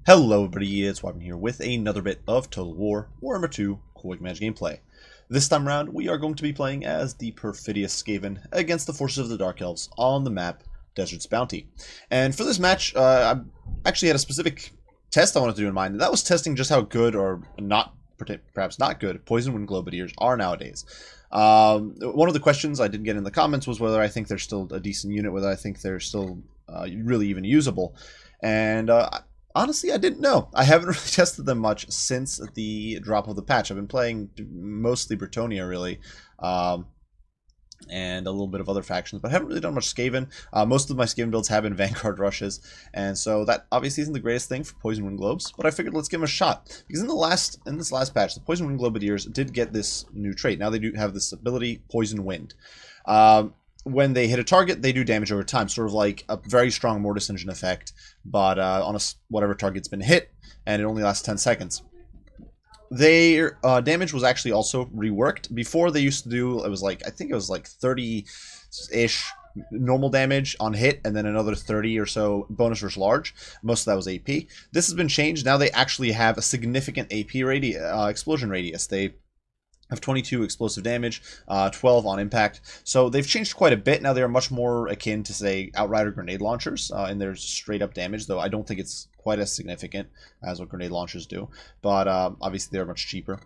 Hello everybody, it's Warhammer here with another bit of Total War, Warhammer 2, Quick Match gameplay. This time around, we are going to be playing as the perfidious Skaven against the forces of the Dark Elves on the map Desert's Bounty. And for this match, I actually had a specific test I wanted to do in mind, and that was testing just how good, or not, perhaps not good, Poison Wind Globadiers are nowadays. One of the questions I did get in the comments was whether I think they're still a decent unit, whether I think they're still really even usable. And honestly, I didn't know. I haven't really tested them much since the drop of the patch. I've been playing mostly Bretonnia, really, and a little bit of other factions, but I haven't really done much Skaven. Most of my Skaven builds have been Vanguard rushes, and so that obviously isn't the greatest thing for Poison Wind Globes, but I figured let's give them a shot. Because in this last patch, the Poison Wind Globadiers did get this new trait. Now they do have this ability, Poison Wind. When they hit a target, they do damage over time, sort of like a very strong Mortis Engine effect, but on whatever target's been hit, and it only lasts 10 seconds. Their damage was actually also reworked. Before they used to do, I think it was like 30-ish normal damage on hit, and then another 30 or so bonus versus large. Most of that was AP. This has been changed. Now they actually have a significant AP explosion radius. They have 22 explosive damage, 12 on impact. So they've changed quite a bit. Now they're much more akin to, say, Outrider grenade launchers in their straight up damage, though I don't think it's quite as significant as what grenade launchers do. But obviously they're much cheaper.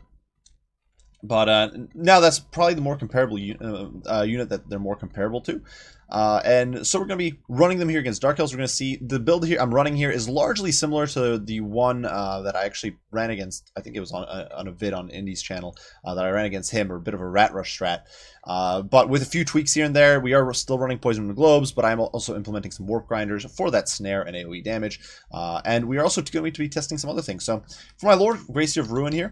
But now that's probably the more comparable unit that they're more comparable to. And so we're going to be running them here against Dark Elves. We're going to see the build here I'm running here is largely similar to the one that I actually ran against. I think it was on a vid on Indy's channel that I ran against him, or a bit of a rat rush strat. But with a few tweaks here and there. We are still running Poison Wind Globes, but I'm also implementing some Warp Grinders for that snare and AoE damage. And we are also going to be testing some other things. So for my Lord Gracie of Ruin here,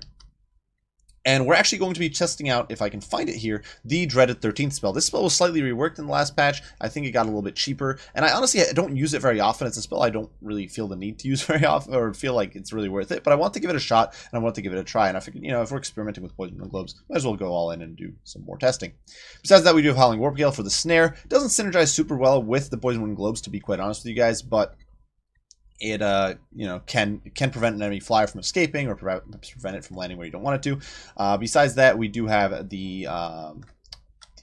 and we're actually going to be testing out, if I can find it here, the dreaded 13th spell. This spell was slightly reworked in the last patch. I think it got a little bit cheaper. And I honestly don't use it very often. It's a spell I don't really feel the need to use very often, or feel like it's really worth it. But I want to give it a shot, and I want to give it a try. And I figured, if we're experimenting with Poison Wind Globes, might as well go all in and do some more testing. Besides that, we do have Howling Warp Gale for the snare. It doesn't synergize super well with the Poison Wind Globes, to be quite honest with you guys, but it can prevent an enemy flyer from escaping, or prevent it from landing where you don't want it to. Besides that, we do have the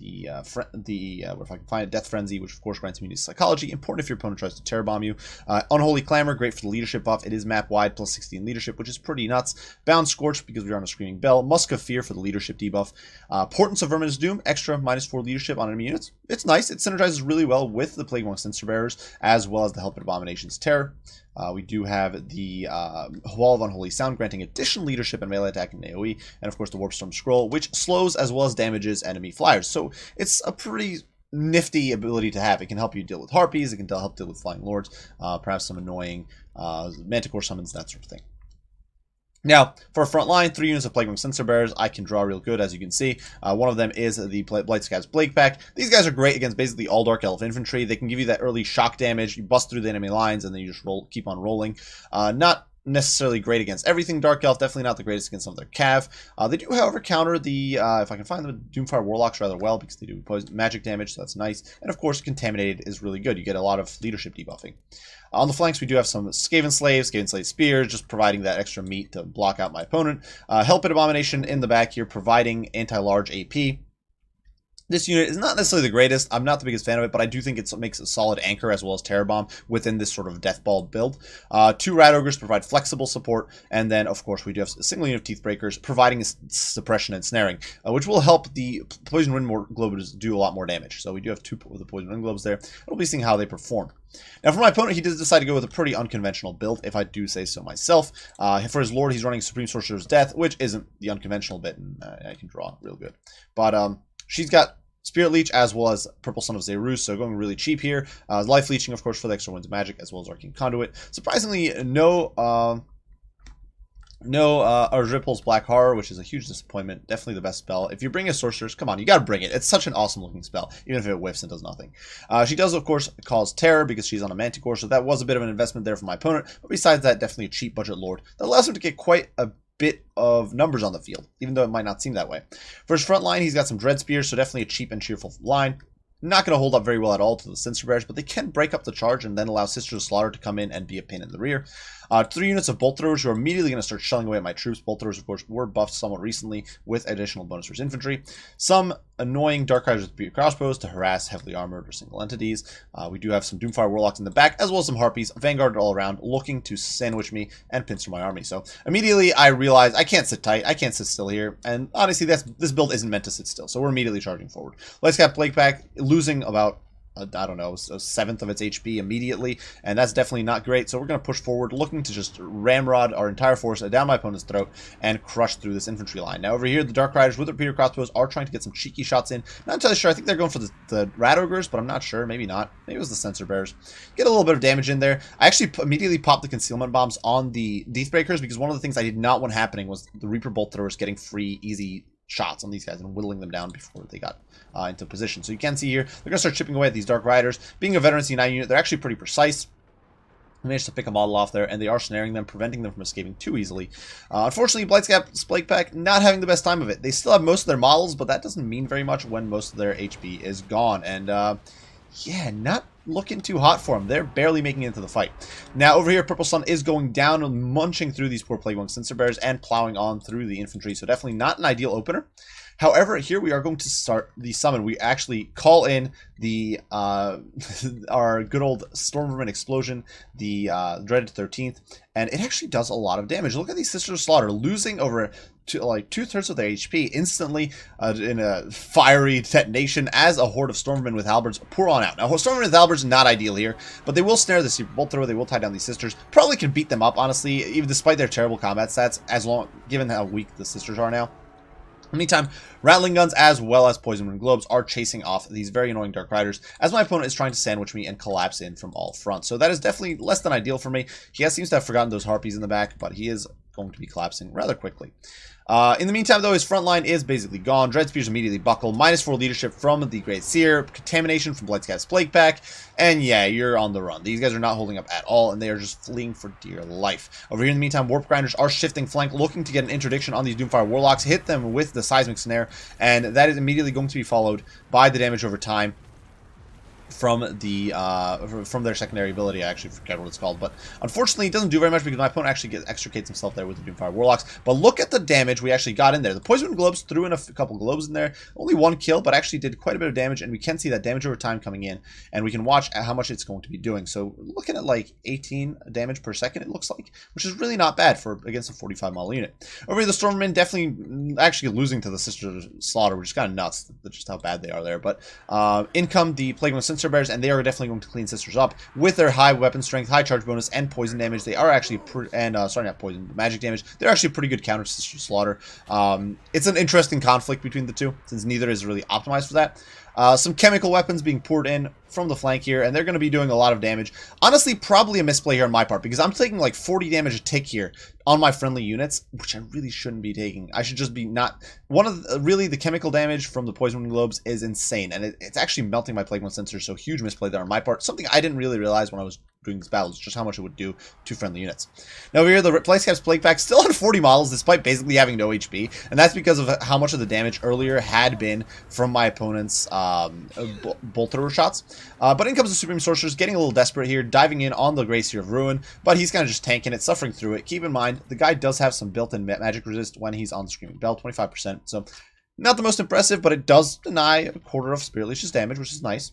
if I can find it, Death Frenzy, which of course grants immunity to psychology. Important if your opponent tries to terror bomb you. Unholy Clamor, great for the leadership buff. It is map wide, plus 60 in leadership, which is pretty nuts. Bound Scorch, because we are on a Screaming Bell. Musk of Fear for the leadership debuff. Portents of Verminous Doom, extra -4 leadership on enemy units. It's nice. It synergizes really well with the Plague Monk Sensor Bearers, as well as the Helped Abomination's Terror. We do have the Wall of Unholy Sound, granting additional leadership and melee attack in AoE, and of course the Warpstorm Scroll, which slows as well as damages enemy flyers. So it's a pretty nifty ability to have. It can help you deal with Harpies, it can help deal with Flying Lords, perhaps some annoying Manticore summons, that sort of thing. Now, for a front line, 3 units of Plague Monk Sensor Bearers, I can draw real good, as you can see. One of them is the Blight Scab's Plague Pack. These guys are great against basically all Dark Elf infantry. They can give you that early shock damage. You bust through the enemy lines, and then you just keep on rolling. Not necessarily great against everything Dark Elf, definitely not the greatest against some of their cav. They do, however, counter the, if I can find the Doomfire Warlocks rather well, because they do poison magic damage, so that's nice. And of course, Contaminated is really good. You get a lot of leadership debuffing. On the flanks, we do have some Skaven Slave Spears, just providing that extra meat to block out my opponent. Helped Abomination in the back here, providing anti-large AP. This unit is not necessarily the greatest. I'm not the biggest fan of it, but I do think it makes a solid anchor as well as Terror Bomb within this sort of Death Ball build. 2 Rat Ogres provide flexible support, and then, of course, we do have a single unit of Teeth Breakers providing suppression and snaring, which will help the Poison Wind Globes do a lot more damage. So we do have 2 of the Poison Wind Globes there. We'll be seeing how they perform. Now, for my opponent, he did decide to go with a pretty unconventional build, if I do say so myself. For his Lord, he's running Supreme Sorcerer's Death, which isn't the unconventional bit, and I can draw real good. But she's got Spirit Leech as well as Purple Son of Zerus, so going really cheap here. Life Leeching, of course, for the extra Winds of Magic, as well as Arcane Conduit. Surprisingly, no Ardripple's Black Horror, which is a huge disappointment. Definitely the best spell. If you bring a Sorceress, come on, you gotta bring it. It's such an awesome looking spell, even if it whiffs and does nothing. She does, of course, cause Terror because she's on a Manticore, so that was a bit of an investment there for my opponent. But besides that, definitely a cheap budget Lord that allows him to get quite a bit of numbers on the field, even though it might not seem that way. For his front line, he's got some Dread Spears, so definitely a cheap and cheerful line. not going to hold up very well at all to the Sensor Bears, but they can break up the charge and then allow Sisters of Slaughter to come in and be a pain in the rear. 3 units of Bolt Throwers who are immediately going to start shelling away at my troops. Bolt Throwers, of course, were buffed somewhat recently with additional bonus for infantry. Some annoying Dark Riders with Beat Crossbows to harass heavily armored or single entities. We do have some Doomfire Warlocks in the back, as well as some Harpies, Vanguard all around, looking to sandwich me and pincer my army. So immediately I realize I can't sit tight, I can't sit still here, and honestly, this build isn't meant to sit still, so we're immediately charging forward. Let's get Plague Pack, losing about I don't know, a seventh of its HP immediately, and that's definitely not great. So we're going to push forward, looking to just ramrod our entire force down my opponent's throat and crush through this infantry line. Now over here, the Dark Riders with their repeater crossbows are trying to get some cheeky shots in. Not entirely sure. I think they're going for the Rat Ogres, but I'm not sure. Maybe not. Maybe it was the Sensor Bears. Get a little bit of damage in there. I actually immediately popped the concealment bombs on the Deathbreakers because one of the things I did not want happening was the Reaper Bolt Throwers getting free, easy shots on these guys and whittling them down before they got into position. So you can see here, they're going to start chipping away at these Dark Riders. Being a veteran C9 unit, they're actually pretty precise. I managed to pick a model off there, and they are snaring them, preventing them from escaping too easily. Unfortunately, Blightscap's Plague Pack not having the best time of it. They still have most of their models, but that doesn't mean very much when most of their HP is gone. And yeah, not looking too hot for them. They're barely making it into the fight. Now, over here, Purple Sun is going down and munching through these poor Plague Monk Sensor Bears and plowing on through the infantry, so definitely not an ideal opener. However, here we are going to start the summon. We actually call in the our good old Stormvermin Explosion, the dreaded 13th, and it actually does a lot of damage. Look at these Sisters of Slaughter losing over like 2/3 of their HP instantly in a fiery detonation as a horde of Stormvermin with halberds pour on out. Now, Stormvermin with halberds not ideal here, but they will snare the Super Bolt Thrower. They will tie down these Sisters. Probably can beat them up, honestly, even despite their terrible combat stats, given how weak the Sisters are now. In the meantime, Rattling Guns as well as Poison Wind Globes are chasing off these very annoying Dark Riders as my opponent is trying to sandwich me and collapse in from all fronts. So that is definitely less than ideal for me. He seems to have forgotten those Harpies in the back, but he is going to be collapsing rather quickly. In the meantime, though, his front line is basically gone. Dread Spears immediately buckle. -4 leadership from the Great Seer. Contamination from Blightscap's Plague Pack. And yeah, you're on the run. These guys are not holding up at all, and they are just fleeing for dear life. Over here in the meantime, Warp Grinders are shifting flank, looking to get an interdiction on these Doomfire Warlocks. Hit them with the Seismic Snare, and that is immediately going to be followed by the damage over time from their secondary ability. I actually forget what it's called, but unfortunately it doesn't do very much because my opponent actually extricates himself there with the Doomfire Warlocks. But look at the damage we actually got in there. The Poison Globes threw in a couple globes in there, only 1 kill, but actually did quite a bit of damage, and we can see that damage over time coming in, and we can watch how much it's going to be doing. So looking at like 18 damage per second, it looks like, which is really not bad for against a 45 model unit. Over here, the Stormmen definitely actually losing to the Sisters of Slaughter, which is kind of nuts, just how bad they are there. But in come the Plague Monk Sensor Bears, and they are definitely going to clean Sisters up with their high weapon strength, high charge bonus, and poison damage. They are actually sorry, not poison, magic damage. They're actually pretty good counter to Sisters of Slaughter. It's an interesting conflict between the two, since neither is really optimized for that. Some chemical weapons being poured in from the flank here, and they're going to be doing a lot of damage. Honestly, probably a misplay here on my part, because I'm taking like 40 damage a tick here on my friendly units, which I really shouldn't be taking. I should just be not... Really, the chemical damage from the Poison Wind Globes is insane, and it's actually melting my Plague Monk Sensor, so huge misplay there on my part. Something I didn't really realize when I was doing these battles, just how much it would do to friendly units. Now over here, the Blightscap's Plague Pack still on 40 models, despite basically having no HP, and that's because of how much of the damage earlier had been from my opponent's Bolt Thrower shots. But in comes the Supreme Sorcerers, getting a little desperate here, diving in on the Grey Seer of Ruin, but he's kind of just tanking it, suffering through it. Keep in mind, the guy does have some built-in magic resist when he's on the Screaming Bell, 25%, so not the most impressive, but it does deny a quarter of Spirit Leech's damage, which is nice.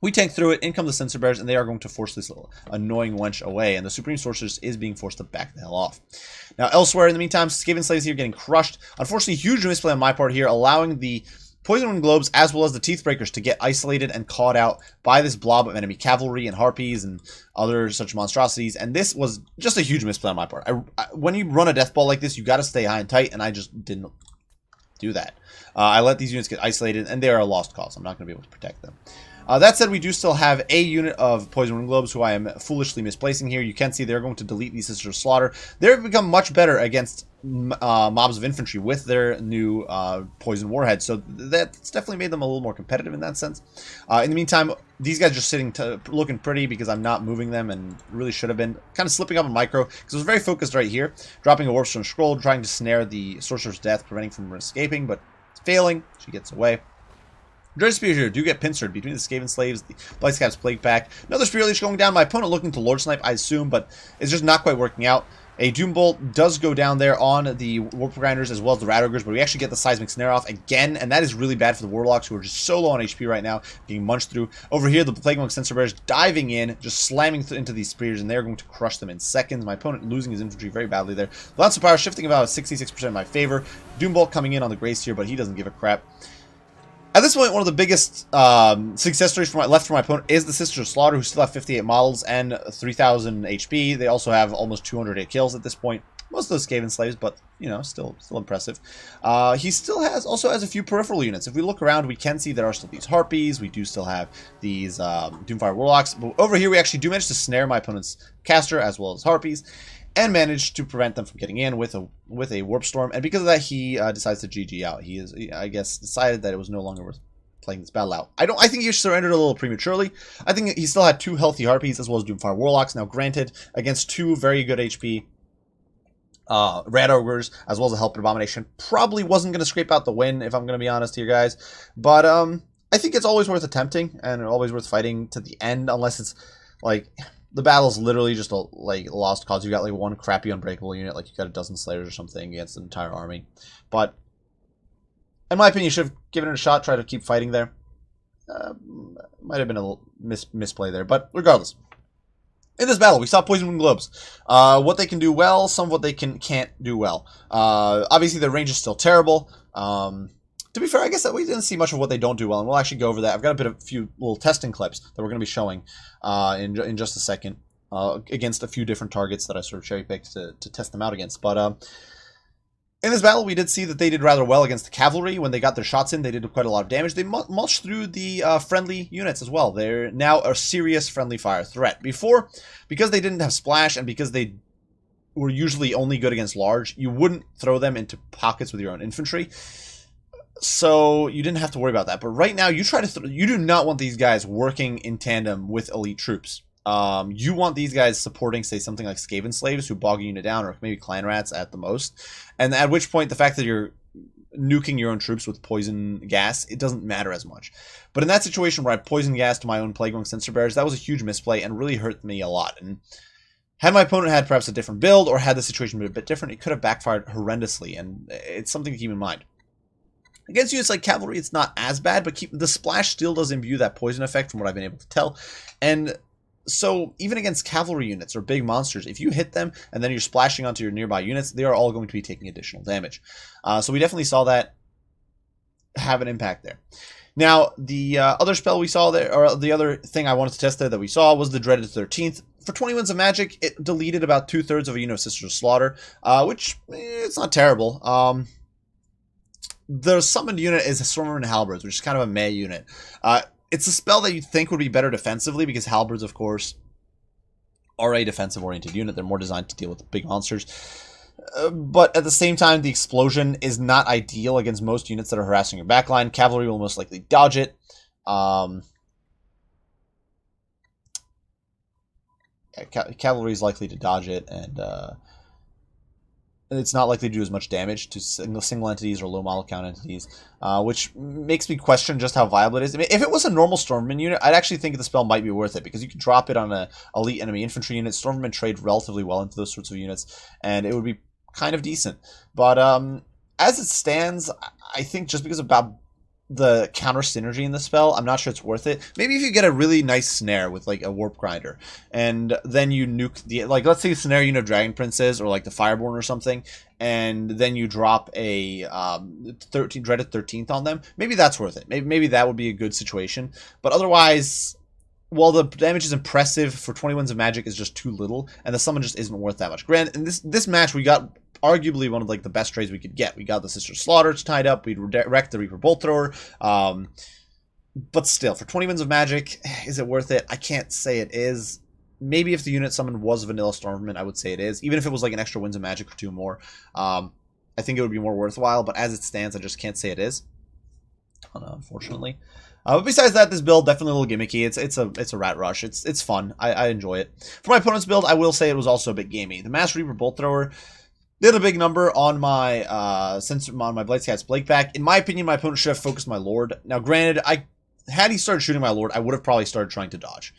We tank through it, in come the Sensor Bears, and they are going to force this little annoying wench away, and the Supreme Sorceress is being forced to back the hell off. Now, elsewhere, in the meantime, Skaven Slaves here getting crushed. Unfortunately, huge misplay on my part here, allowing the Poison Wind Globes as well as the Teethbreakers to get isolated and caught out by this blob of enemy cavalry and harpies and other such monstrosities, and this was just a huge misplay on my part. When you run a death ball like this, you got to stay high and tight, and I just didn't do that. I let these units get isolated, and they are a lost cause. I'm not going to be able to protect them. That said, we do still have a unit of Poison Wind Globes who I am foolishly misplacing here. You can see they're going to delete these Sisters of Slaughter. They've become much better against mobs of infantry with their new Poison Warhead, so that's definitely made them a little more competitive in that sense. In the meantime, these guys are just sitting looking pretty because I'm not moving them, and really should have been. Kind of slipping up a micro because I was very focused right here, dropping a Warpstone Scroll, trying to snare the Sorcerer's Death, preventing from escaping, but failing. She gets away. Dread Spear here do get pincered between the Skaven Slaves, the Blightscap's Plague Pack. Another Spear Leech going down. My opponent looking to Lord Snipe, I assume, but it's just not quite working out. A Doombolt does go down there on the Warp Grinders as well as the Rat Ogres, but we actually get the Seismic Snare off again, and that is really bad for the Warlocks, who are just so low on HP right now, being munched through. Over here, the Plague Monk Sensor Bears diving in, just slamming into these spears, and they're going to crush them in seconds. My opponent losing his infantry very badly there. Lance of Power shifting about 66% in my favor. Doombolt coming in on the Grace here, but he doesn't give a crap. At this point, one of the biggest success stories left for my opponent is the Sisters of Slaughter, who still have 58 models and 3,000 HP. They also have almost 200 kills at this point. Most of those Skaven slaves, but, you know, still impressive. He still also has a few peripheral units. If we look around, we can see there are still these Harpies. We do still have these Doomfire Warlocks. But over here, we actually do manage to snare my opponent's caster as well as Harpies, and managed to prevent them from getting in with a Warp Storm. And because of that, he decides to GG out. He is, I guess, decided that it was no longer worth playing this battle out. I think he surrendered a little prematurely. I think he still had 2 healthy Harpies as well as Doomfire Warlocks. Now, granted, against 2 very good HP Rat Ogres as well as a Helper Abomination, probably wasn't going to scrape out the win, if I'm going to be honest here, guys. But I think it's always worth attempting and always worth fighting to the end, unless it's like the battle's literally just a lost cause. You got like one crappy unbreakable unit, like you got a dozen Slayers or something against an entire army. But in my opinion, you should have given it a shot, try to keep fighting there. Might have been a little misplay there, but regardless. In this battle, we saw Poison Wind Globes. What they can do well, some of what they can't do well. Obviously, their range is still terrible. To be fair, I guess that we didn't see much of what they don't do well, and we'll actually go over that. I've got a few little testing clips that we're going to be showing in just a second against a few different targets that I sort of cherry-picked to test them out against. But in this battle, we did see that they did rather well against the cavalry. When they got their shots in, they did quite a lot of damage. They mulched through the friendly units as well. They're now a serious friendly fire threat. Before, because they didn't have splash and because they were usually only good against large, you wouldn't throw them into pockets with your own infantry. So you didn't have to worry about that. But right now, you do not want these guys working in tandem with elite troops. You want these guys supporting, say, something like Skaven Slaves who bog a unit down, or maybe Clan Rats at the most. And at which point, the fact that you're nuking your own troops with poison gas, it doesn't matter as much. But in that situation where I poison gas to my own Plague Monk Sensor Bears, that was a huge misplay and really hurt me a lot. And had my opponent had perhaps a different build, or had the situation been a bit different, it could have backfired horrendously, and it's something to keep in mind. Against units like cavalry, it's not as bad, but the splash still does imbue that poison effect from what I've been able to tell. And so even against cavalry units or big monsters, if you hit them and then you're splashing onto your nearby units, they are all going to be taking additional damage. So we definitely saw that have an impact there. Now, the other spell we saw there, or the other thing I wanted to test there that we saw, was the Dreaded 13th. For 20 Winds of Magic, it deleted about 2/3 of a unit of Sisters of Slaughter, which, it's not terrible. The summoned unit is a Stormwind and Halberds, which is kind of a meh unit. It's a spell that you'd think would be better defensively, because Halberds, of course, are a defensive-oriented unit. They're more designed to deal with big monsters. But at the same time, the explosion is not ideal against most units that are harassing your backline. Cavalry will most likely dodge it. Cavalry is likely to dodge it, and it's not likely to do as much damage to single entities or low model count entities, which makes me question just how viable it is. I mean, if it was a normal Stormman unit, I'd actually think the spell might be worth it, because you can drop it on an elite enemy infantry unit. Stormmen trade relatively well into those sorts of units, and it would be kind of decent. But as it stands, I think just because about the counter synergy in the spell, I'm not sure it's worth it. Maybe if you get a really nice snare with like a warp grinder, and then you nuke the, like, let's say snare unit of Dragon Princes or like the Fireborn or something, and then you drop a dreaded 13th on them. Maybe that's worth it. Maybe that would be a good situation. But otherwise, while the damage is impressive, for 20 Winds of Magic is just too little, and the summon just isn't worth that much. Granted, in this match, we got arguably one of like the best trades we could get. We got the Sister Slaughter tied up. We wrecked the Reaper Bolt Thrower. But still, for 20 Winds of Magic, is it worth it? I can't say it is. Maybe if the unit summoned was Vanilla Stormman, I would say it is. Even if it was like an extra Winds of Magic or 2 more, I think it would be more worthwhile. But as it stands, I just can't say it is, unfortunately. But besides that, this build definitely a little gimmicky. It's a rat rush. It's fun. I enjoy it. For my opponent's build, I will say it was also a bit gamey. The Mass Reaper Bolt Thrower, Did a big number on my on my Blight Scouts Blake back. In my opinion, my opponent should have focused my Lord. Now, granted, had he started shooting my Lord, I would have probably started trying to dodge.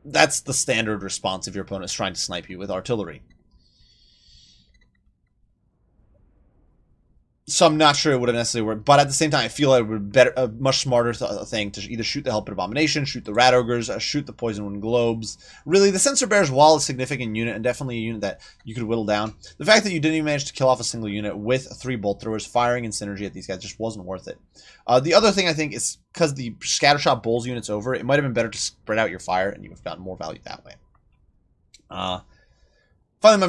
That's the standard response if your opponent is trying to snipe you with artillery. So I'm not sure it would have necessarily worked, but at the same time, I feel like it would be a much smarter thing to either shoot the Helped Abomination, shoot the Rat Ogres, shoot the Poison Wind Globes. Really, the Censer Bears, while a significant unit, and definitely a unit that you could whittle down, the fact that you didn't even manage to kill off a single unit with 3 Bolt Throwers firing in synergy at these guys just wasn't worth it. The other thing I think is because the Scattershot bowls units over, it might have been better to spread out your fire, and you would have gotten more value that way. Finally,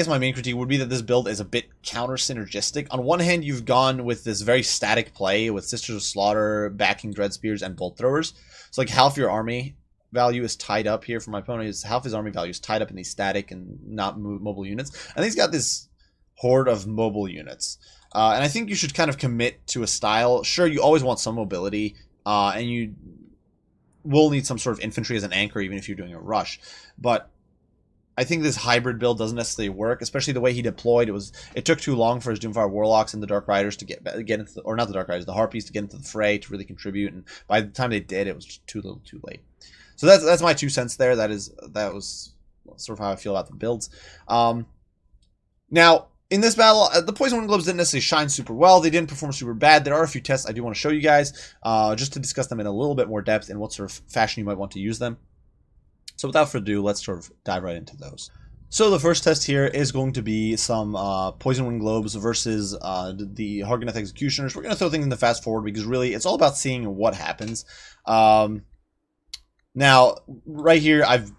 my main critique would be that this build is a bit counter-synergistic. On one hand, you've gone with this very static play with Sisters of Slaughter, backing Dread Spears, and Bolt Throwers. So, like, half your army value is tied up here for my opponent. Half his army value is tied up in these static and not mobile units. And he's got this horde of mobile units. And I think you should kind of commit to a style. Sure, you always want some mobility, and you will need some sort of infantry as an anchor, even if you're doing a rush. But I think this hybrid build doesn't necessarily work, especially the way he deployed. It took too long for his Doomfire Warlocks and the Dark Riders to get into or not the Dark Riders, the Harpies to get into the fray to really contribute. And by the time they did, it was just too little, too late. So that's my 2 cents there. That was sort of how I feel about the builds. Now in this battle, the Poison Wind Globes didn't necessarily shine super well. They didn't perform super bad. There are a few tests I do want to show you guys, just to discuss them in a little bit more depth and what sort of fashion you might want to use them. So without further ado, let's sort of dive right into those. So the first test here is going to be some Poison Wind Globes versus the Hargoneth Executioners. We're going to throw things in the fast forward because really it's all about seeing what happens. Now, right here, I'm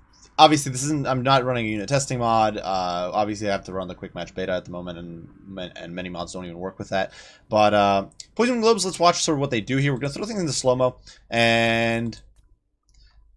not running a unit testing mod. Obviously, I have to run the quick match beta at the moment, and many mods don't even work with that. But Poison Wind Globes, let's watch sort of what they do here. We're going to throw things into slow-mo, and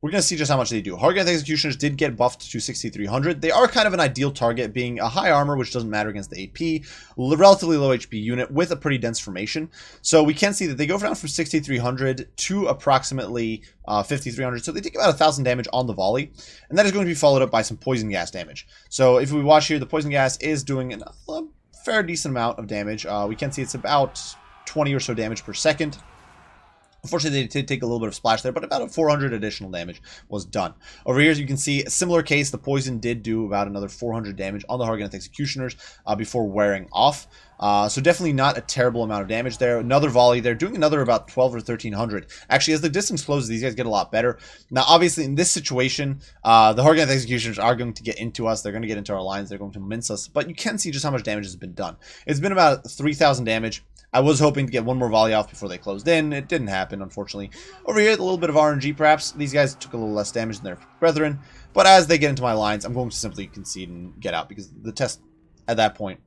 we're going to see just how much they do. Hargoneth Executioners did get buffed to 6,300. They are kind of an ideal target, being a high armor, which doesn't matter against the AP, relatively low HP unit with a pretty dense formation. So we can see that they go down from 6,300 to approximately 5,300. So they take about 1,000 damage on the volley, and that is going to be followed up by some poison gas damage. So if we watch here, the poison gas is doing a fair decent amount of damage. We can see it's about 20 or so damage per second. Unfortunately, they did take a little bit of splash there, but about 400 additional damage was done. Over here, as you can see, a similar case, the poison did do about another 400 damage on the Hargoneth Executioners before wearing off. So definitely not a terrible amount of damage there. Another volley there, doing another about 12 or 1300. Actually, as the distance closes, these guys get a lot better. Now, obviously, in this situation, the Hargoneth Executioners are going to get into us. They're going to get into our lines. They're going to mince us. But you can see just how much damage has been done. It's been about 3,000 damage. I was hoping to get one more volley off before they closed in. It didn't happen, unfortunately. Over here, a little bit of RNG, perhaps. These guys took a little less damage than their brethren. But as they get into my lines, I'm going to simply concede and get out, because the test at that point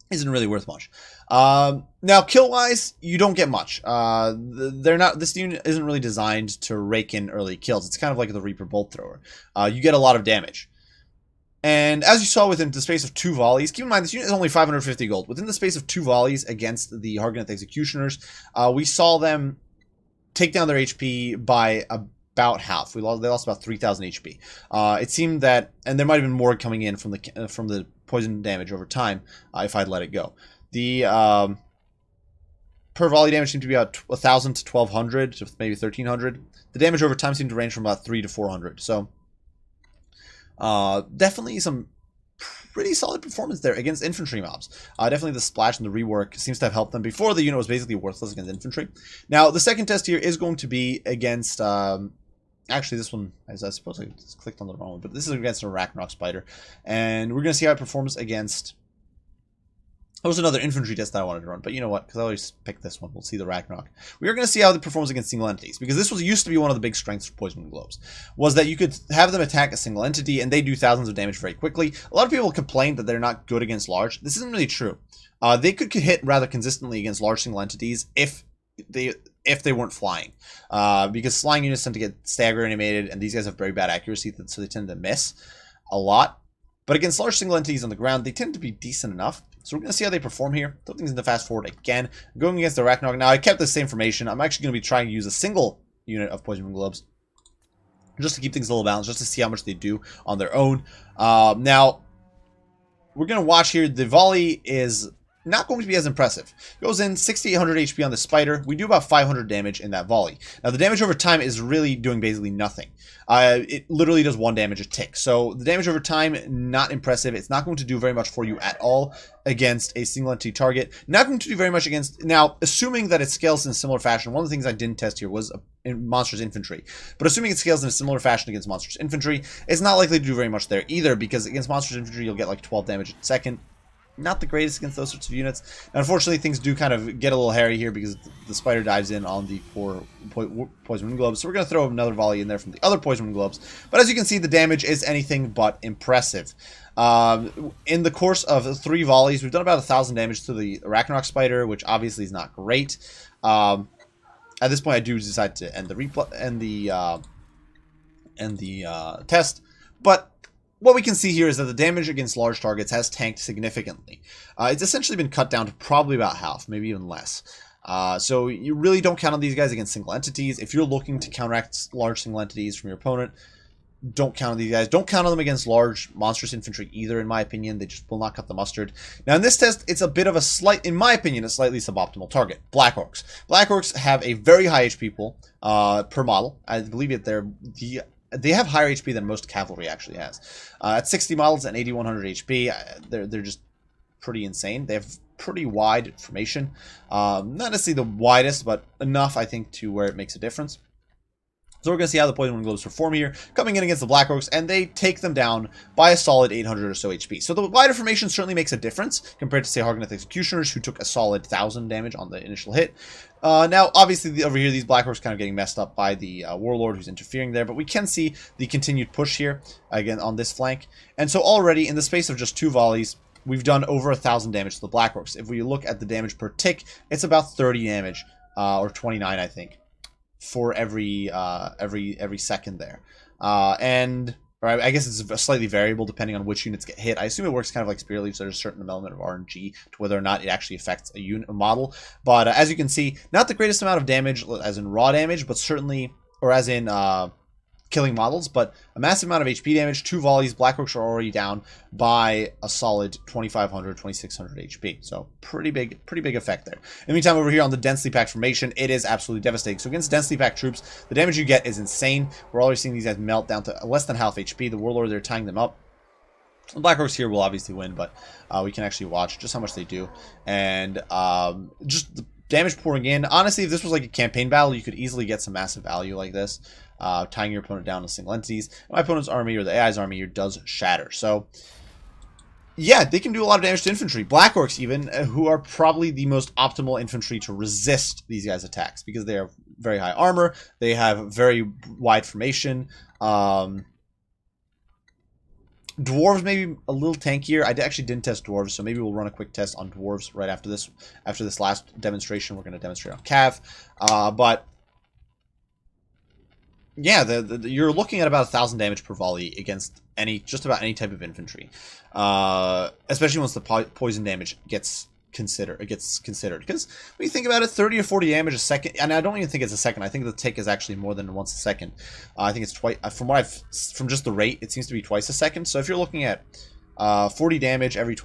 isn't really worth much. Now, kill-wise, you don't get much. This unit isn't really designed to rake in early kills. It's kind of like the Reaper Bolt Thrower. You get a lot of damage. And as you saw within the space of 2 volleys, keep in mind this unit is only 550 gold. Within the space of 2 volleys against the Hargoneth Executioners, we saw them take down their HP by about half. They lost about 3,000 HP. It seemed that, and there might have been more coming in from the poison damage over time if I'd let it go. The per volley damage seemed to be about 1,000 to 1,200 to maybe 1,300. The damage over time seemed to range from about 300 to 400. So definitely some pretty solid performance there against infantry mobs. Definitely the splash and the rework seems to have helped them. Before, the unit was basically worthless against infantry. Now, the second test here is going to be against... actually, this one, I suppose I just clicked on the wrong one, but this is against a Ragnarok Spider. And we're going to see how it performs against... That was another infantry test that I wanted to run, but you know what? Because I always pick this one. We'll see the Ragnarok. We are going to see how it performs against single entities, because this used to be one of the big strengths for Poison Wind Globes, was that you could have them attack a single entity, and they do thousands of damage very quickly. A lot of people complain that they're not good against large. This isn't really true. They could hit rather consistently against large single entities if they weren't flying, because flying units tend to get stagger animated, and these guys have very bad accuracy, so they tend to miss a lot. But against large single entities on the ground, they tend to be decent enough. So we're going to see how they perform here. Throw things into fast forward again. Going against the Ragnarok. Now, I kept the same formation. I'm actually going to be trying to use a single unit of Poison Wind Globes, just to keep things a little balanced, just to see how much they do on their own. Now, we're going to watch here. The volley is not going to be as impressive. Goes in 6,800 HP on the spider. We do about 500 damage in that volley. Now, the damage over time is really doing basically nothing. It literally does 1 damage a tick. So the damage over time, not impressive. It's not going to do very much for you at all against a single entity target. Not going to do very much against... Now, assuming that it scales in a similar fashion, one of the things I didn't test here was monstrous infantry. But assuming it scales in a similar fashion against monstrous infantry, it's not likely to do very much there either, because against monstrous infantry, you'll get like 12 damage a second. Not the greatest against those sorts of units. And unfortunately, things do kind of get a little hairy here because the spider dives in on the 4 poison wind globes. So we're going to throw another volley in there from the other poison wind globes. But as you can see, the damage is anything but impressive. In the course of 3 volleys, we've done about 1,000 damage to the Ragnarok spider, which obviously is not great. At this point, I do decide to end the test, but what we can see here is that the damage against large targets has tanked significantly. It's essentially been cut down to probably about half, maybe even less. So you really don't count on these guys against single entities. If you're looking to counteract large single entities from your opponent, don't count on these guys. Don't count on them against large monstrous infantry either, in my opinion. They just will not cut the mustard. Now, in this test, it's a bit of a in my opinion, a slightly suboptimal target. Black Orcs. Black Orcs have a very high HP pool per model. I believe they have higher HP than most cavalry actually has. At 60 models and 8,100 HP, they're just pretty insane. They have pretty wide formation. Not necessarily the widest, but enough, I think, to where it makes a difference. So we're going to see how the Poison Wind Globes perform here, coming in against the Black Orcs, and they take them down by a solid 800 or so HP. So the wider formation certainly makes a difference compared to, say, Hargoneth Executioners, who took a solid 1,000 damage on the initial hit. Now, obviously, over here, these Black Orcs kind of getting messed up by the Warlord who's interfering there, but we can see the continued push here, again, on this flank. And so already, in the space of just 2 volleys, we've done over 1,000 damage to the Black Orcs. If we look at the damage per tick, it's about 30 damage, or 29, I think, for every second there. Or I guess it's slightly variable depending on which units get hit. I assume it works kind of like Spirit Leaf, so there's a certain element of RNG to whether or not it actually affects a model. But as you can see, not the greatest amount of damage as in raw damage, but certainly, or as in killing models, but a massive amount of HP damage. 2 volleys, Black Orcs are already down by a solid 2,500, 2,600 HP. So pretty big effect there. In the meantime, over here on the densely packed formation, it is absolutely devastating. So against densely packed troops, the damage you get is insane. We're already seeing these guys melt down to less than half HP. The Warlord, they're tying them up. The Black Orcs here will obviously win, but we can actually watch just how much they do. And just the damage pouring in. Honestly, if this was like a campaign battle, you could easily get some massive value like this. Tying your opponent down to single entities. My opponent's army, or the AI's army here, does shatter. So, yeah, they can do a lot of damage to infantry. Black Orcs, even, who are probably the most optimal infantry to resist these guys' attacks, because they have very high armor, they have very wide formation. Dwarves maybe a little tankier. I actually didn't test dwarves, so maybe we'll run a quick test on dwarves right after this. After this last demonstration, we're going to demonstrate on Cav. But yeah, you're looking at about 1,000 damage per volley against just about any type of infantry, especially once the poison damage gets considered. Because when you think about it, 30 or 40 damage a second, and I don't even think it's a second. I think the tick is actually more than once a second. I think it's twice. From just the rate, it seems to be twice a second. So if you're looking at 40 damage every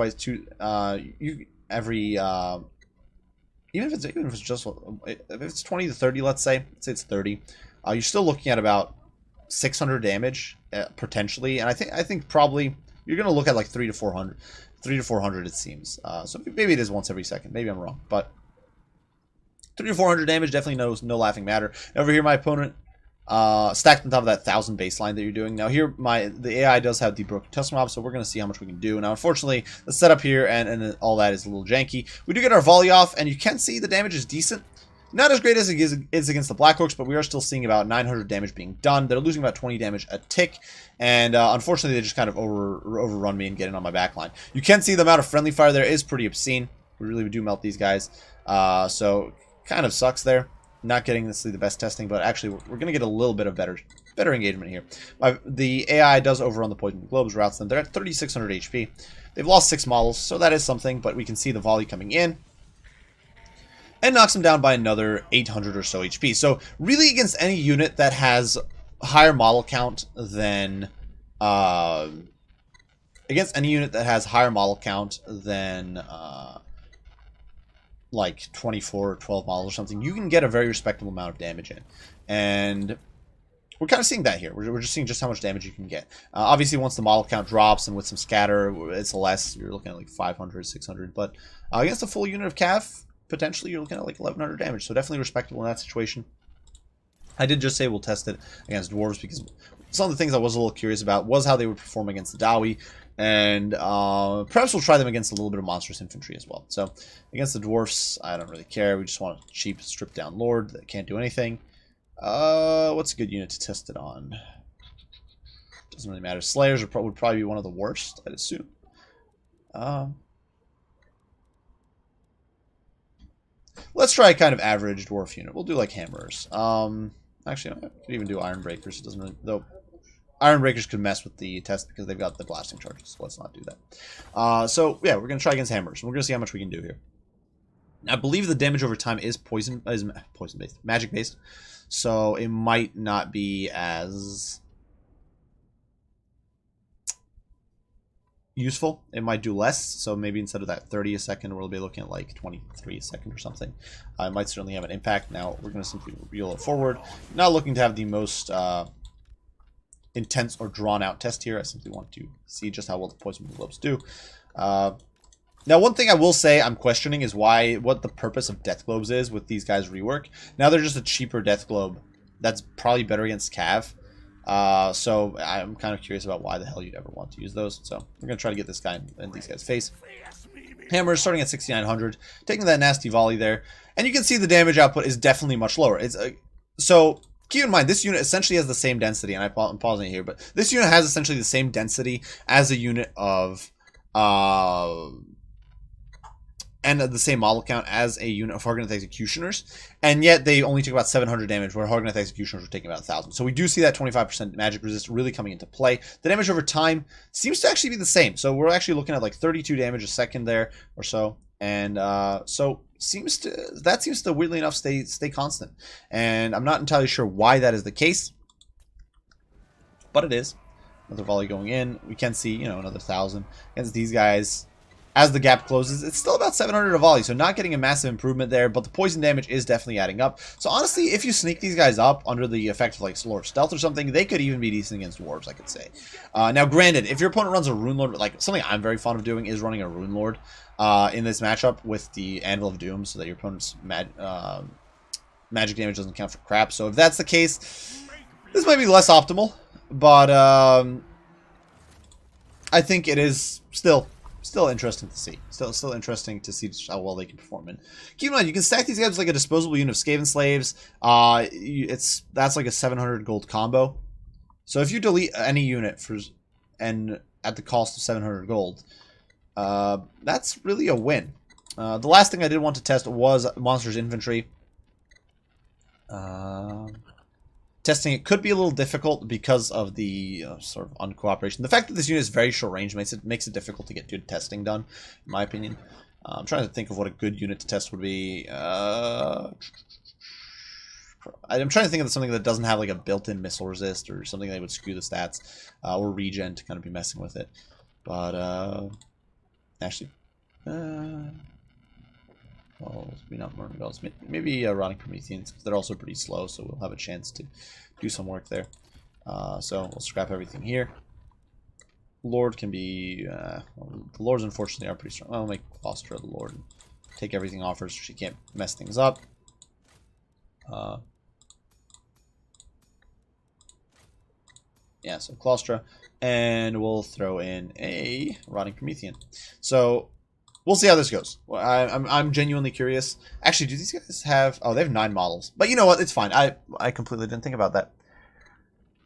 even if it's 20 to 30, let's say it's 30. You're still looking at about 600 damage potentially, and I think probably you're going to look at like 300 to 400 it seems. So maybe it is once every second. Maybe I'm wrong, but 300 to 400 damage, definitely no laughing matter. Over here, my opponent stacked on top of that 1,000 baseline that you're doing. Now here, the AI does have the broken tusk mob, so we're going to see how much we can do. Now, unfortunately, the setup here and all that is a little janky. We do get our volley off, and you can see the damage is decent. Not as great as it is against the Black Orcs, but we are still seeing about 900 damage being done. They're losing about 20 damage a tick, and unfortunately, they just kind of overrun me and get in on my backline. You can see the amount of friendly fire there is pretty obscene. We really do melt these guys, so kind of sucks there. Not getting necessarily the best testing, but actually, we're going to get a little bit of better engagement here. The AI does overrun the Poison Globes, routes them. They're at 3,600 HP. They've lost 6 models, so that is something, but we can see the volley coming in. And knocks him down by another 800 or so HP. So really against any unit that has higher model count than a against any unit that has higher model count than like 24 or 12 models or something, you can get a very respectable amount of damage in. And we're kind of seeing that here. We're just seeing just how much damage you can get. Obviously, once the model count drops and with some scatter, it's less. You're looking at like 500, 600. But against a full unit of Cav, potentially you're looking at like 1100 damage. So definitely respectable in that situation. I did just say we'll test it against dwarves because some of the things I was a little curious about was how they would perform against the Dowie. And perhaps we'll try them against a little bit of monstrous infantry as well. So against the dwarfs, I don't really care. We just want a cheap, stripped down lord that can't do anything. What's a good unit to test it on? Doesn't really matter. Slayers would probably be one of the worst, I'd assume. Let's try a kind of average dwarf unit. We'll do like hammers. Actually, I could even do iron breakers. It doesn't really, though. Iron breakers could mess with the test because they've got the blasting charges. So let's not do that. So yeah, we're gonna try against hammers. We're gonna see how much we can do here. I believe the damage over time is poison based, magic based. So it might not be as useful. It might do less. So maybe instead of that 30 a second, we'll be looking at like 23 a second or something. It might certainly have an impact. Now we're gonna simply reel it forward. Not looking to have the most intense or drawn out test here. I simply want to see just how well the poison globes do. Now, one thing I will say I'm questioning is what the purpose of death globes is with these guys rework. Now they're just a cheaper death globe that's probably better against Cav. So I'm kind of curious about why the hell you'd ever want to use those. So we're gonna try to get this guy in these guys' face. Hammer starting at 6900, taking that nasty volley there, and you can see the damage output is definitely much lower. It's so. Keep in mind, this unit essentially has the same density, and I'm pausing here, but this unit has essentially the same density as a unit of, and the same model count as a unit of Hargoneth Executioners, and yet they only took about 700 damage, where Hargoneth Executioners were taking about 1,000. So we do see that 25% magic resist really coming into play. The damage over time seems to actually be the same, so we're actually looking at like 32 damage a second there, or so, and so seems to weirdly enough stay constant, and I'm not entirely sure why that is the case, but it is. Another volley going in. We can see, you know, another 1,000 against these guys. As the gap closes, it's still about 700 a volley, so not getting a massive improvement there, but the poison damage is definitely adding up. So honestly, if you sneak these guys up under the effect of like slower stealth or something, they could even be decent against dwarves, I could say. Now granted, if your opponent runs a Rune Lord, like something I'm very fond of doing is running a Rune Lord in this matchup with the Anvil of Doom, so that your opponent's magic damage doesn't count for crap. So if that's the case, this might be less optimal, but I think it is still interesting to see. Still interesting to see just how well they can perform. And keep in mind, you can stack these guys with like a disposable unit of Skaven slaves. That's like a 700 gold combo. So if you delete any unit and at the cost of 700 gold, that's really a win. The last thing I did want to test was Monsters Infantry. Testing it could be a little difficult because of the sort of uncooperation. The fact that this unit is very short range makes it difficult to get good testing done, in my opinion. I'm trying to think of what a good unit to test would be. I'm trying to think of something that doesn't have like a built-in missile resist or something that would skew the stats, or regen to kind of be messing with it. But actually, well, maybe not Murder Bells. Maybe Rotting Prometheans, because they're also pretty slow, so we'll have a chance to do some work there. So we'll scrap everything here. Lord can be... well, the Lords, unfortunately, are pretty strong. Well, I'll make Claustra the Lord and take everything off her so she can't mess things up. Yeah, so Claustra. And we'll throw in a Rotting Promethean. So... we'll see how this goes. I'm genuinely curious. Actually, do these guys have... oh, they have 9 models. But you know what? It's fine. I completely didn't think about that.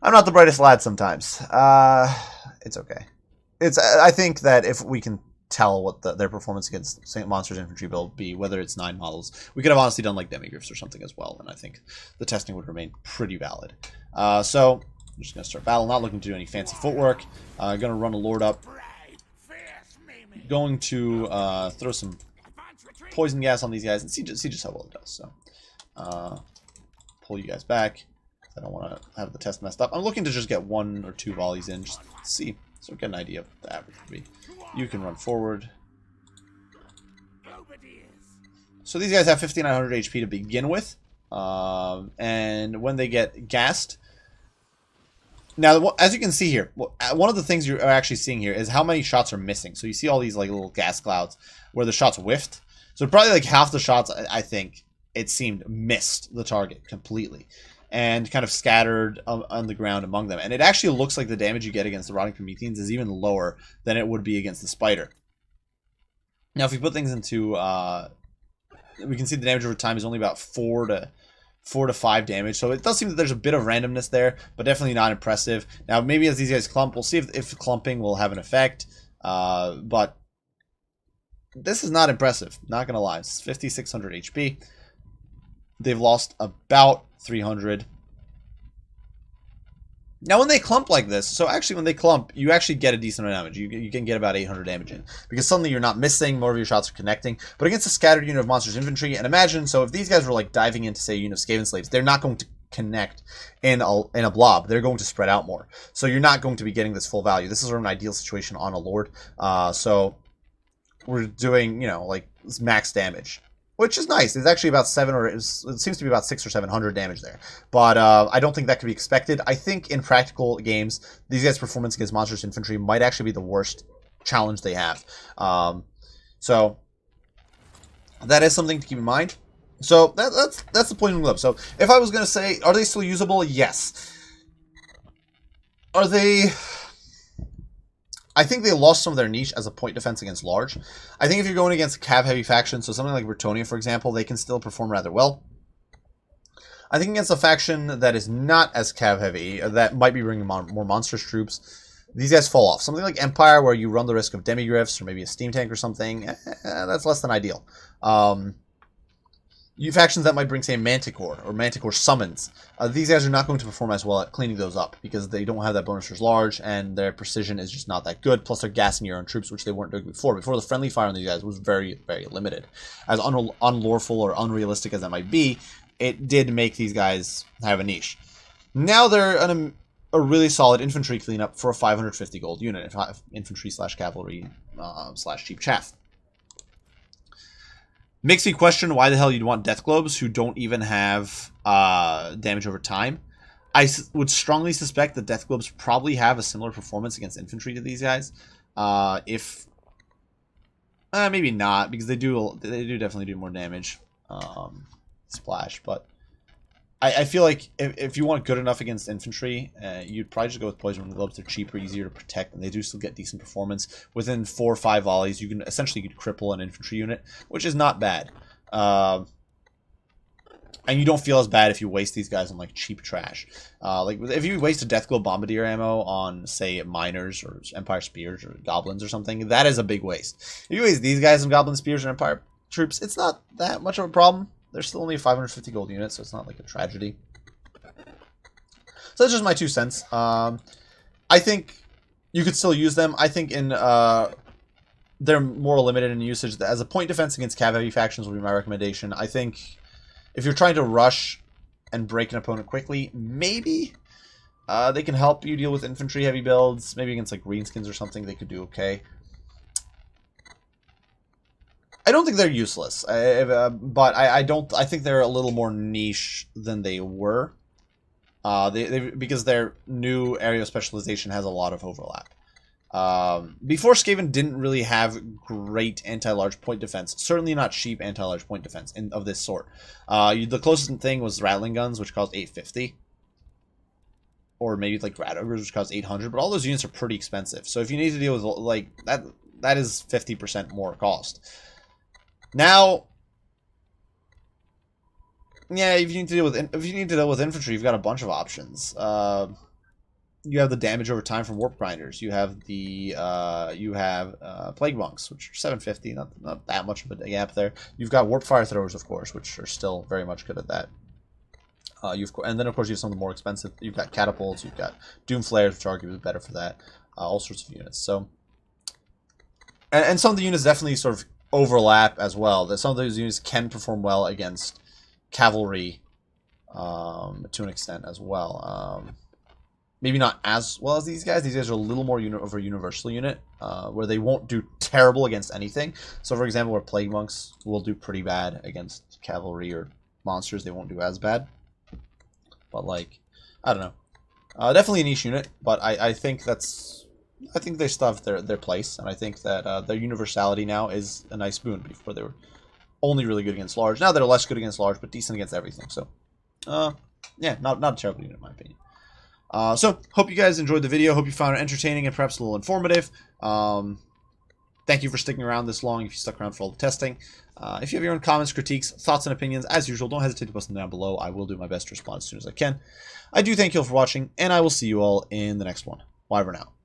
I'm not the brightest lad sometimes. It's okay. I think that if we can tell what their performance against St. Monsters Infantry build be, whether it's 9 models, we could have honestly done like Demigryphs or something as well, and I think the testing would remain pretty valid. So, I'm just going to start battle. Not looking to do any fancy footwork. Going to run a Lord up. Going to throw some poison gas on these guys and see just how well it does. So pull you guys back. I don't want to have the test messed up. I'm looking to just get 1 or 2 volleys in, just to see So get an idea of what the average would be. You can run forward. So these guys have 5,900 HP to begin with. And when they get gassed... Now, as you can see here, one of the things you're actually seeing here is how many shots are missing. So you see all these like little gas clouds where the shots whiffed. So probably like half the shots, I think, it seemed missed the target completely. And kind of scattered on the ground among them. And it actually looks like the damage you get against the Rotting Prometheans is even lower than it would be against the Spider. Now, if we put things into... we can see the damage over time is only about 4 to 5 damage. So it does seem that there's a bit of randomness there, but definitely not impressive. Now, maybe as these guys clump, we'll see if clumping will have an effect. But this is not impressive. Not going to lie. It's 5,600 HP. They've lost about 300. Now, when they clump like this, so actually when they clump, you actually get a decent amount of damage. You can get about 800 damage in. Because suddenly you're not missing, more of your shots are connecting. But against a scattered unit of monsters infantry, and imagine, so if these guys were like diving into, say, a unit of Skaven slaves, they're not going to connect in a blob. They're going to spread out more. So you're not going to be getting this full value. This is sort of an ideal situation on a Lord. So we're doing, you know, like max damage. Which is nice. It's actually about it seems to be about 600 or 700 damage there. But I don't think that could be expected. I think in practical games, these guys' performance against monstrous infantry might actually be the worst challenge they have. So that is something to keep in mind. So that's the Poison Glove. So if I was going to say, are they still usable? Yes. Are they... I think they lost some of their niche as a point defense against large. I think if you're going against a cav-heavy faction, so something like Bretonnia, for example, they can still perform rather well. I think against a faction that is not as cav-heavy, that might be bringing more monstrous troops, these guys fall off. Something like Empire, where you run the risk of demigriffs or maybe a steam tank or something, that's less than ideal. You factions that might bring, say, Manticore or Manticore summons. These guys are not going to perform as well at cleaning those up because they don't have that bonus as large and their precision is just not that good. Plus, they're gassing your own troops, which they weren't doing before. Before, the friendly fire on these guys was very, very limited. As unlawful or unrealistic as that might be, it did make these guys have a niche. Now they're a really solid infantry cleanup for a 550 gold unit. Infantry / cavalry / cheap chaff. Makes me question why the hell you'd want Death Globes who don't even have damage over time. I would strongly suspect that Death Globes probably have a similar performance against infantry to these guys. Maybe not, because they do definitely do more damage. Splash, but I feel like if you want good enough against infantry, you'd probably just go with Poison Globes. They're cheaper, easier to protect, and they do still get decent performance. Within 4 or 5 volleys, you can essentially cripple an infantry unit, which is not bad. And you don't feel as bad if you waste these guys on like cheap trash. Like if you waste a Death Globe Bombardier ammo on, say, miners or Empire Spears or Goblins or something, that is a big waste. If you waste these guys on Goblin Spears or Empire troops, it's not that much of a problem. They're still only a 550 gold unit, so it's not like a tragedy. So that's just my 2 cents. I think you could still use them. I think they're more limited in usage. As a point defense against cav-heavy factions would be my recommendation. I think if you're trying to rush and break an opponent quickly, maybe they can help you deal with infantry-heavy builds. Maybe against like greenskins or something, they could do okay. I don't think they're useless, but I think they're a little more niche than they were. Because their new area of specialization has a lot of overlap. Before, Skaven didn't really have great anti-large point defense. Certainly not cheap anti-large point defense of this sort. The closest thing was Rattling Guns, which cost 850. Or maybe like Rat Ogres, which cost 800. But all those units are pretty expensive. So if you need to deal with like that is 50% more cost. Now, yeah, if you need to deal with infantry, you've got a bunch of options. You have the damage over time from Warp Grinders. You have the Plague Monks, which are 750, not that much of a gap there. You've got Warp Fire Throwers, of course, which are still very much good at that. And then of course you have some of the more expensive. You've got Catapults, you've got Doom Flares, which are arguably better for that. All sorts of units. So, and some of the units definitely sort of overlap as well. That some of those units can perform well against cavalry to an extent as well. maybe not as well as these guys. These guys are a little more of a universal unit, where they won't do terrible against anything. So, for example, where Plague Monks will do pretty bad against cavalry or monsters, they won't do as bad. But, like, I don't know. Definitely a niche unit, but I think that's... I think they still have their place, and I think that their universality now is a nice boon. Before they were only really good against large. Now they're less good against large, but decent against everything. So, yeah, not a terrible unit in my opinion. So, hope you guys enjoyed the video. Hope you found it entertaining and perhaps a little informative. Thank you for sticking around this long if you stuck around for all the testing. If you have your own comments, critiques, thoughts, and opinions, as usual, don't hesitate to post them down below. I will do my best to respond as soon as I can. I do thank you all for watching, and I will see you all in the next one. Bye for now.